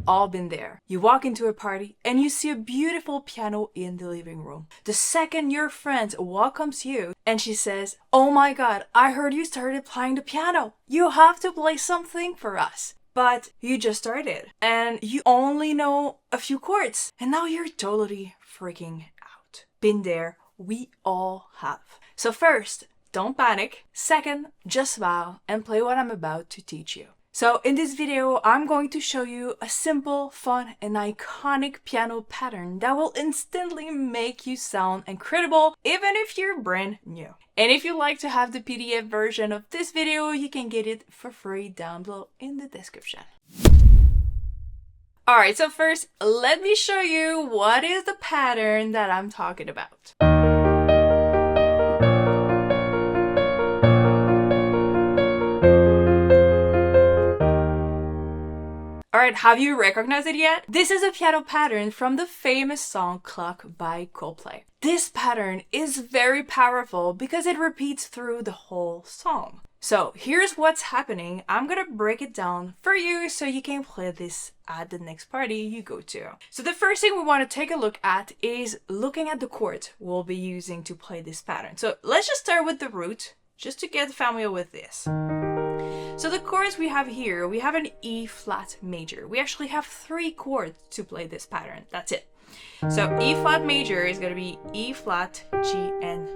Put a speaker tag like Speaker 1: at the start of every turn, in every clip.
Speaker 1: all been there. You walk into a party and you see a beautiful piano in the living room. The second your friend welcomes you and she says, "Oh my God, I heard you started playing the piano. You have to play something for us." But you just started and you only know a few chords and now you're totally freaking out. Been there, we all have. So first, don't panic. Second, just smile and play what I'm about to teach you. So in this video, I'm going to show you a simple, fun, and iconic piano pattern that will instantly make you sound incredible, even if you're brand new. And if you'd like to have the PDF version of this video, you can get it for free down below in the description. Alright, so first, let me show you what is the pattern that I'm talking about. Alright, have you recognized it yet? This is a piano pattern from the famous song Clock by Coldplay. This pattern is very powerful because it repeats through the whole song. So here's what's happening. I'm gonna break it down for you so you can play this at the next party you go to. So the first thing we want to take a look at is looking at the chords we'll be using to play this pattern. So let's just start with the root, just to get familiar with this. So the chords we have here, we have an E flat major. We actually have 3 chords to play this pattern. That's it. So E flat major is going to be E flat, G, and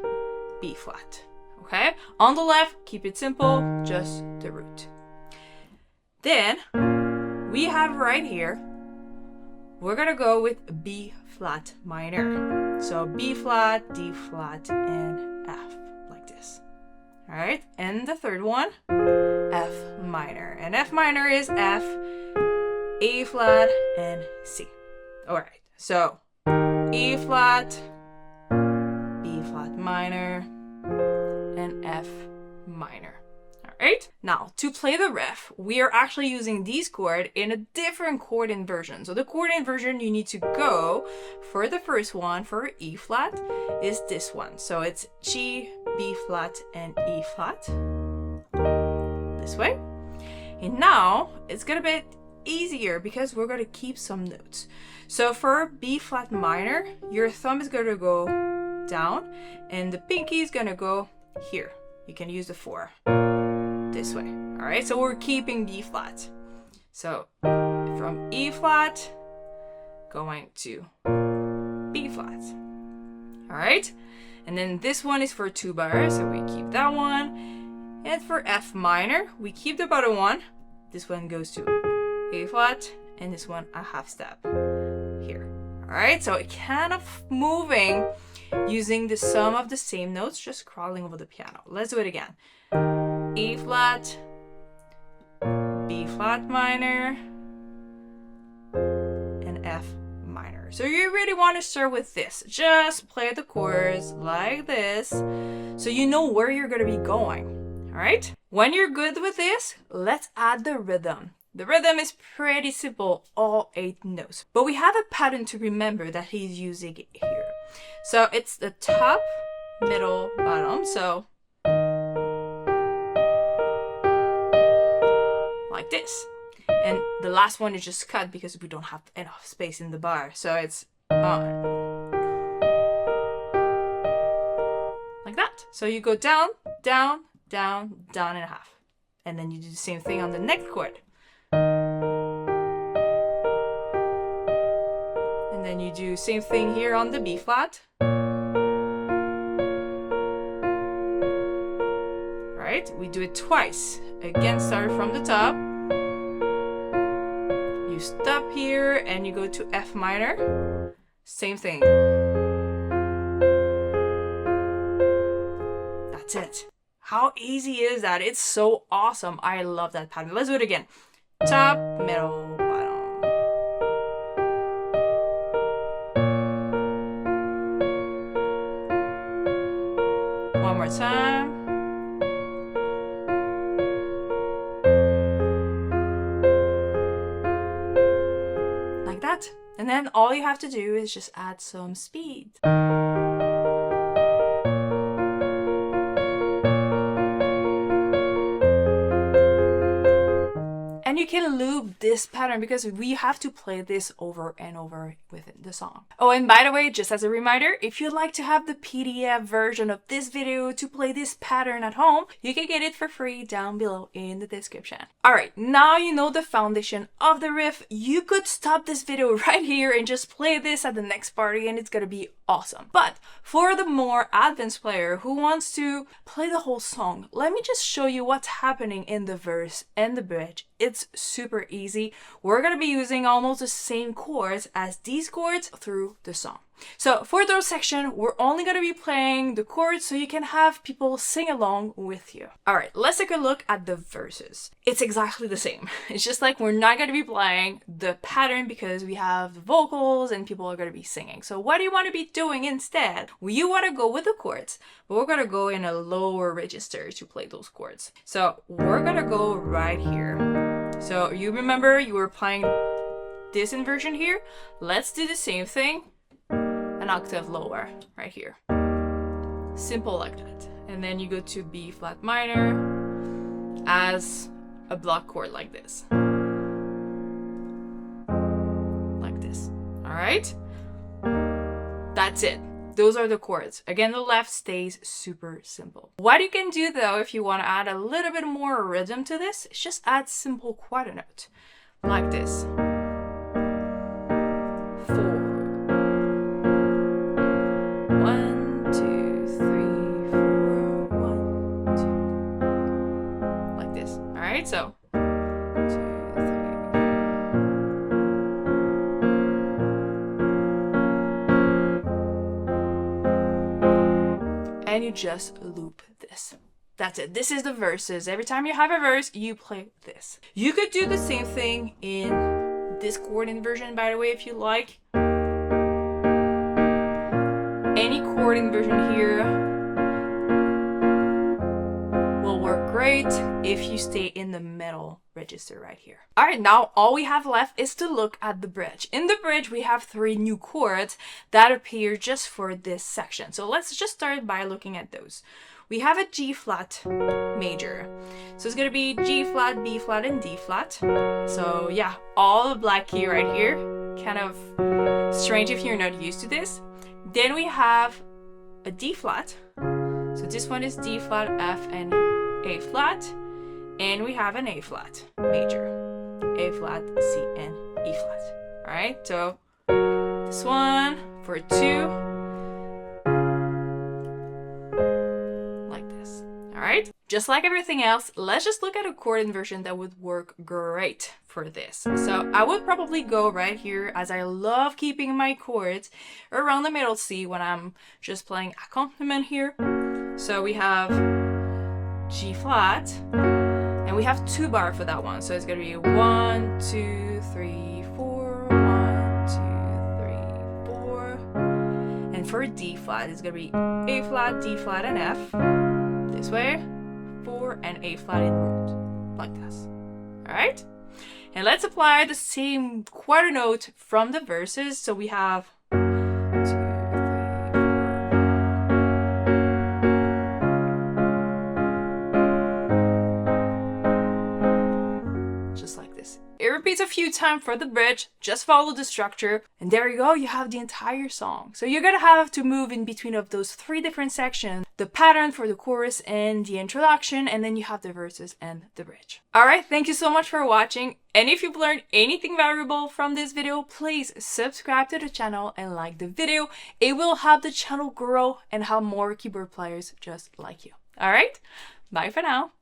Speaker 1: B flat. Okay? On the left, keep it simple, just the root. Then we have right here, we're going to go with B flat minor. So B flat, D flat, and F, like this. All right? And the third one, F minor. And F minor is F, A flat, and C. All right, so E flat, B flat minor, and F minor. All right, now to play the riff, we are actually using these chords in a different chord inversion. So the chord inversion you need to go for the first one, for E flat, is this one. So it's G, B flat, and E flat. This way. And now it's gonna be easier because we're gonna keep some notes. So for B flat minor, your thumb is gonna go down and the pinky is gonna go here. You can use the 4 this way. All right, so we're keeping B flat. So from E flat going to B flat. All right, and then this one is for 2 bars, so we keep that one. And for F minor, we keep the bottom one. This one goes to A flat, and this one a half step here. All right, so it kind of moving using the sum of the same notes, just crawling over the piano. Let's do it again. A flat, B flat minor, and F minor. So you really want to start with this. Just play the chords like this so you know where you're going to be going. All right, when you're good with this, let's add the rhythm. The rhythm is pretty simple, all 8 notes. But we have a pattern to remember that he's using here. So it's the top, middle, bottom. So like this. And the last one is just cut because we don't have enough space in the bar. So it's on. Like that. So you go down, down, down, down and a half. And then you do the same thing on the next chord. And then you do same thing here on the B flat. All right, we do it twice. Again, start from the top. You stop here and you go to F minor. Same thing. That's it. How easy is that? It's so awesome. I love that pattern. Let's do it again. Top, middle, bottom. One more time. Like that. And then all you have to do is just add some speed. And you can loop this pattern because we have to play this over and over within the song. Oh, and by the way, just as a reminder, if you'd like to have the PDF version of this video to play this pattern at home, you can get it for free down below in the description. All right, now you know the foundation of the riff. You could stop this video right here and just play this at the next party and it's gonna be awesome. But for the more advanced player who wants to play the whole song, let me just show you what's happening in the verse and the bridge. It's super easy. We're gonna be using almost the same chords as these chords through the song. So for those section, we're only going to be playing the chords so you can have people sing along with you. All right, let's take a look at the verses. It's exactly the same. It's just like we're not going to be playing the pattern because we have the vocals and people are going to be singing. So what do you want to be doing instead? Well, you want to go with the chords, but we're going to go in a lower register to play those chords. So we're going to go right here. So you remember you were playing this inversion here? Let's do the same thing. An octave lower right here. Simple like that. And then you go to B flat minor as a block chord like this. Like this. All right? That's it. Those are the chords. Again, the left stays super simple. What you can do though, if you want to add a little bit more rhythm to this, is just add simple quarter note like this. 4. 1, 2, 3, 4, 1, 2. Like this. All right, so 2, 3. And you just loop this. That's it. This is the verses. Every time you have a verse, you play this. You could do the same thing in this chord inversion, by the way, if you like. Any chord inversion here will work great if you stay in the middle register right here. All right, now all we have left is to look at the bridge. In the bridge, we have 3 new chords that appear just for this section. So let's just start by looking at those. We have a G flat major. So it's gonna be G flat, B flat, and D flat. So yeah, all the black key right here. Kind of strange if you're not used to this. Then we have a D flat. So this one is D flat, F, and A flat. And we have an A flat major. A flat, C, and E flat. All right, so this one for 2. Like this. All right, just like everything else, let's just look at a chord inversion that would work great for this. So I would probably go right here, as I love keeping my chords around the middle C when I'm just playing accompaniment here. So we have G flat, and we have 2 bar for that one. So it's gonna be 1, 2, 3, 4, 1, 2, 3, 4. And for D flat, it's gonna be A flat, D flat, and F. This way, 4, and A flat in root, like this. All right? And let's apply the same quarter note from the verses. So we have 2, 3, 4. Just like this. It repeats a few times for the bridge. Just follow the structure. And there you go. You have the entire song. So you're going to have to move in between of those 3 different sections. The pattern for the chorus and the introduction. And then you have the verses and the bridge. All right. Thank you so much for watching. And if you've learned anything valuable from this video, please subscribe to the channel and like the video. It will help the channel grow and have more keyboard players just like you. All right. Bye for now.